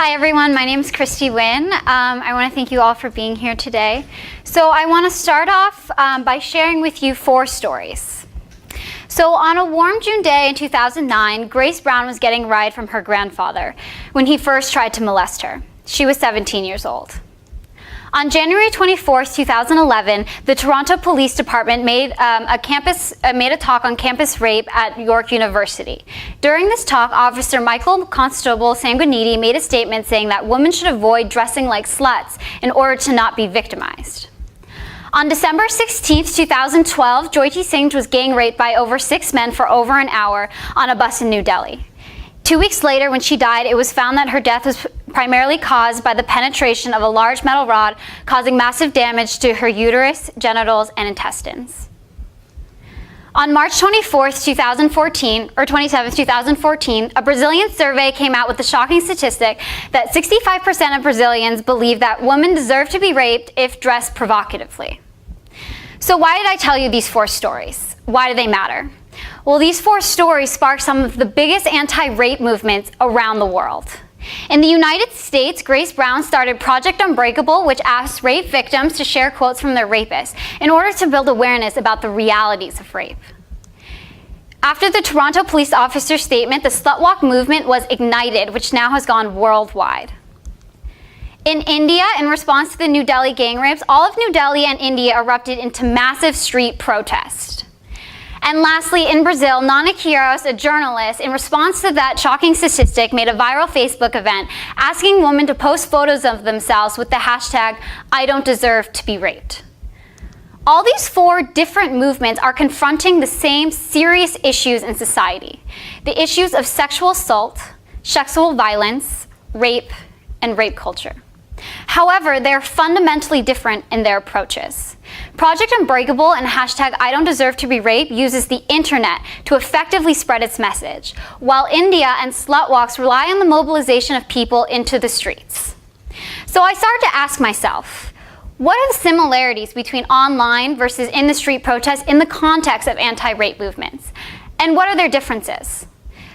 Hi everyone, my name is Christie Nguyen. I want to thank you all for being here today. So I want to start off by sharing with you 4 stories. So on a warm June day in 2009, Grace Brown was getting a ride from her grandfather when he first tried to molest her. She was 17 years old. On January 24, 2011, the Toronto Police Department made a talk on campus rape at York University. During this talk, Officer Michael Constable Sanguinetti made a statement saying that women should avoid dressing like sluts in order to not be victimized. On December 16, 2012, Jyoti Singh was gang raped by over 6 men for over an hour on a bus in New Delhi. 2 weeks later, when she died, it was found that her death was primarily caused by the penetration of a large metal rod, causing massive damage to her uterus, genitals, and intestines. On March 27, 2014, a Brazilian survey came out with the shocking statistic that 65% of Brazilians believe that women deserve to be raped if dressed provocatively. So why did I tell you these 4 stories? Why do they matter? Well, these 4 stories sparked some of the biggest anti-rape movements around the world. In the United States, Grace Brown started Project Unbreakable, which asked rape victims to share quotes from their rapists in order to build awareness about the realities of rape. After the Toronto police officer's statement, the Slutwalk movement was ignited, which now has gone worldwide. In India, in response to the New Delhi gang rapes, all of New Delhi and India erupted into massive street protests. And lastly, in Brazil, Nana Quiros, a journalist, in response to that shocking statistic, made a viral Facebook event asking women to post photos of themselves with the hashtag #IDon'tDeserveToBeRaped. All these 4 different movements are confronting the same serious issues in society: the issues of sexual assault, sexual violence, rape, and rape culture. However, they're fundamentally different in their approaches. Project Unbreakable and hashtag #IDon'tDeserveToBeRaped uses the internet to effectively spread its message, while India and Slutwalks rely on the mobilization of people into the streets. So I started to ask myself, what are the similarities between online versus in-the-street protests in the context of anti-rape movements? And what are their differences?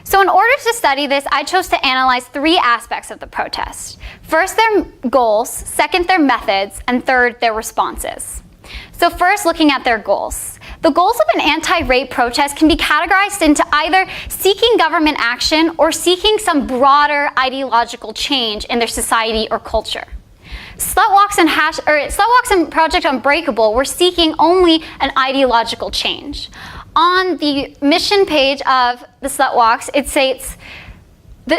So in order to study this, I chose to analyze 3 aspects of the protest. First, their goals, second, their methods, and third, their responses. So first, looking at their goals. The goals of an anti-rape protest can be categorized into either seeking government action or seeking some broader ideological change in their society or culture. Slutwalks and Project Unbreakable were seeking only an ideological change. On the mission page of the Slutwalks, it states,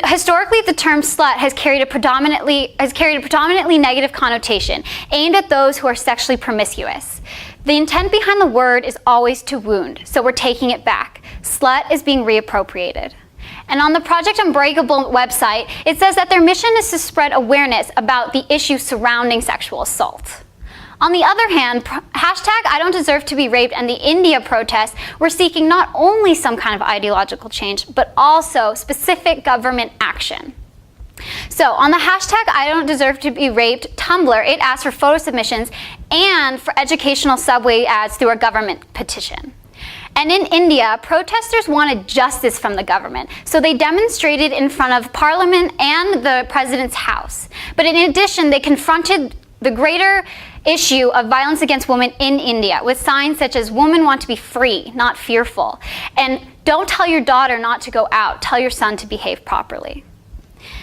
historically, the term slut has carried a predominantly negative connotation, aimed at those who are sexually promiscuous. The intent behind the word is always to wound, so we're taking it back. Slut is being reappropriated. And on the Project Unbreakable website, it says that their mission is to spread awareness about the issues surrounding sexual assault. On the other hand, hashtag #IDon'tDeserveToBeRaped and the India protest were seeking not only some kind of ideological change, but also specific government action. So on the hashtag #IDon'tDeserveToBeRaped Tumblr, it asked for photo submissions and for educational subway ads through a government petition. And in India, protesters wanted justice from the government, so they demonstrated in front of Parliament and the President's house. But in addition, they confronted the greater issue of violence against women in India with signs such as "Women want to be free, not fearful," and "Don't tell your daughter not to go out, tell your son to behave properly."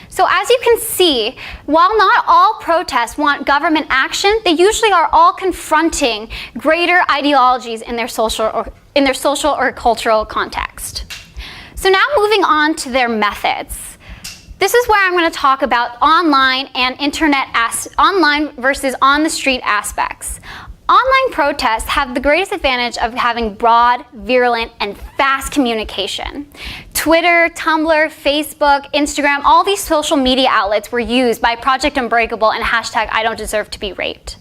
So as you can see, while not all protests want government action, they usually are all confronting greater ideologies in their social or cultural context. So now moving on to their methods. This is where I'm going to talk about online and online versus on-the-street aspects. Online protests have the greatest advantage of having broad, virulent, and fast communication. Twitter, Tumblr, Facebook, Instagram, all these social media outlets were used by Project Unbreakable and hashtag #IDon'tDeserveToBeRaped.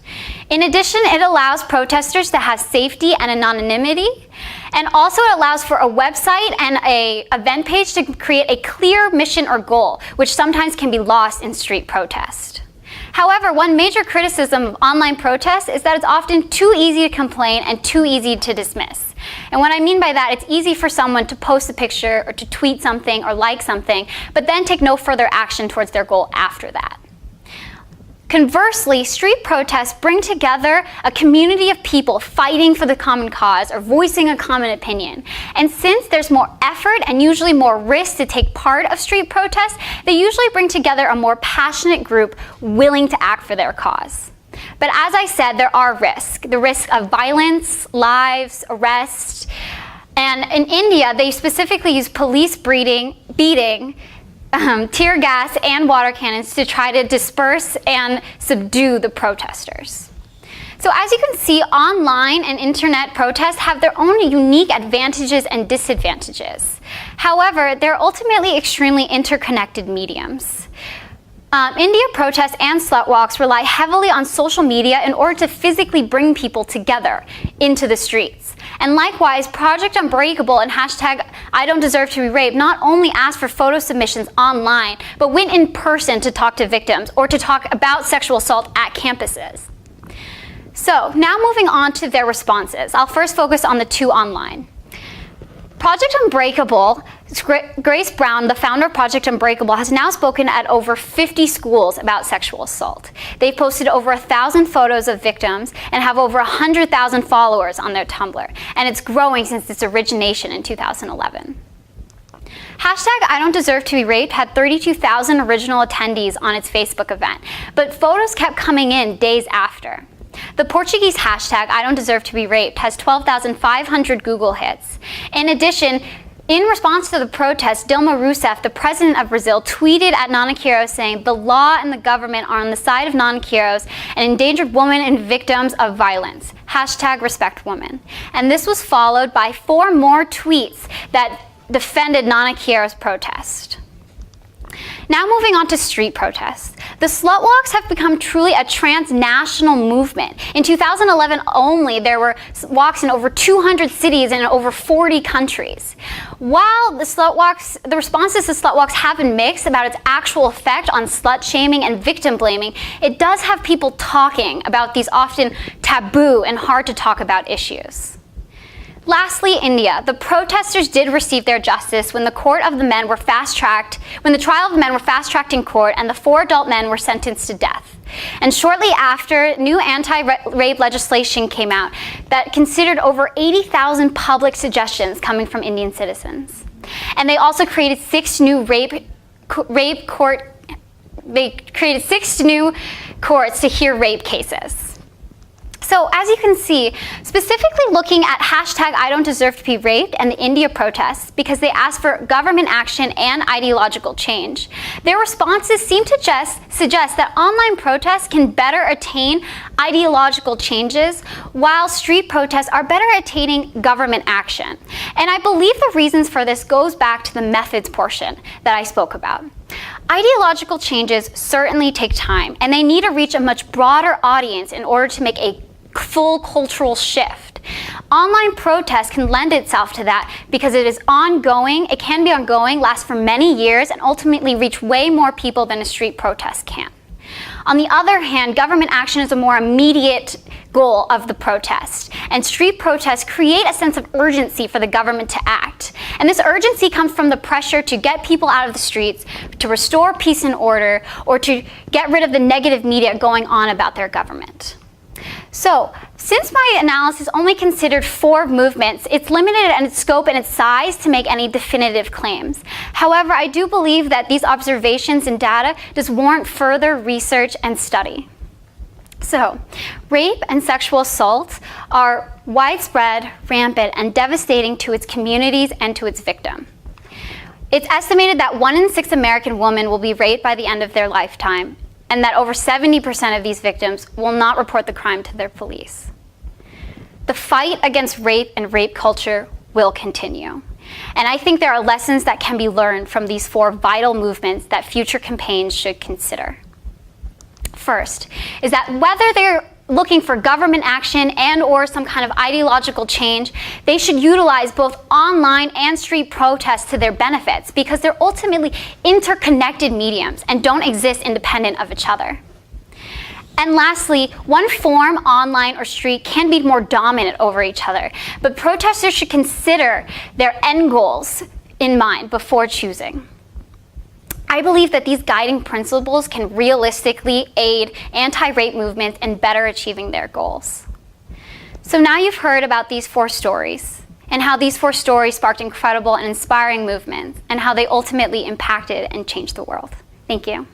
In addition, it allows protesters to have safety and anonymity, and also it allows for a website and an event page to create a clear mission or goal, which sometimes can be lost in street protest. However, one major criticism of online protests is that it's often too easy to complain and too easy to dismiss. And what I mean by that, it's easy for someone to post a picture or to tweet something or like something, but then take no further action towards their goal after that. Conversely, street protests bring together a community of people fighting for the common cause or voicing a common opinion. And since there's more effort and usually more risk to take part of street protests, they usually bring together a more passionate group willing to act for their cause. But as I said, there are risks. The risk of violence, lives, arrest. And in India, they specifically use police beating, tear gas and water cannons to try to disperse and subdue the protesters. So as you can see, online and internet protests have their own unique advantages and disadvantages. However, they're ultimately extremely interconnected mediums. India protests and slut walks rely heavily on social media in order to physically bring people together into the streets. And likewise, Project Unbreakable and hashtag I Don't Deserve to Be Raped not only ask for photo submissions online, but went in person to talk to victims or to talk about sexual assault at campuses. So now moving on to their responses. I'll first focus on the two online. Project Unbreakable, Grace Brown, the founder of Project Unbreakable, has now spoken at over 50 schools about sexual assault. They've posted over 1,000 photos of victims and have over 100,000 followers on their Tumblr, and it's growing since its origination in 2011. Hashtag I Don't Deserve to Be Raped had 32,000 original attendees on its Facebook event, but photos kept coming in days after. The Portuguese hashtag I Don't Deserve to Be Raped has 12,500 Google hits. In addition, in response to the protest, Dilma Rousseff, the president of Brazil, tweeted at non-Quiros saying, "The law and the government are on the side of non-Quiros and endangered women and victims of violence. Hashtag respect women." And this was followed by 4 more tweets that defended non-Quiros protest. Now moving on to street protests. The slut walks have become truly a transnational movement. In 2011 only, there were walks in over 200 cities and in over 40 countries. While the responses to slut walks have been mixed about its actual effect on slut shaming and victim blaming, it does have people talking about these often taboo and hard to talk about issues. Lastly, India. The protesters did receive their justice when the trial of the men were fast-tracked in court and the 4 adult men were sentenced to death. And shortly after, new anti-rape legislation came out that considered over 80,000 public suggestions coming from Indian citizens. And they also created 6 new courts to hear rape cases. So as you can see, specifically looking at hashtag I Don't Deserve to Be Raped and the India protests, because they asked for government action and ideological change, their responses seem to suggest that online protests can better attain ideological changes, while street protests are better at attaining government action. And I believe the reasons for this goes back to the methods portion that I spoke about. Ideological changes certainly take time, and they need to reach a much broader audience in order to make a full cultural shift. Online protest can lend itself to that because it is ongoing, it can be ongoing, last for many years, and ultimately reach way more people than a street protest can. On the other hand, government action is a more immediate goal of the protest, and street protests create a sense of urgency for the government to act. And this urgency comes from the pressure to get people out of the streets, to restore peace and order, or to get rid of the negative media going on about their government. So, since my analysis only considered 4 movements, it's limited in its scope and its size to make any definitive claims. However, I do believe that these observations and data does warrant further research and study. So, rape and sexual assault are widespread, rampant, and devastating to its communities and to its victim. It's estimated that 1 in 6 American women will be raped by the end of their lifetime, and that over 70% of these victims will not report the crime to their police. The fight against rape and rape culture will continue. And I think there are lessons that can be learned from these 4 vital movements that future campaigns should consider. First, is that whether they're looking for government action and or some kind of ideological change, they should utilize both online and street protests to their benefits because they're ultimately interconnected mediums and don't exist independent of each other. And lastly, one form, online or street, can be more dominant over each other, but protesters should consider their end goals in mind before choosing. I believe that these guiding principles can realistically aid anti-rape movements in better achieving their goals. So now you've heard about these 4 stories, and how these 4 stories sparked incredible and inspiring movements, and how they ultimately impacted and changed the world. Thank you.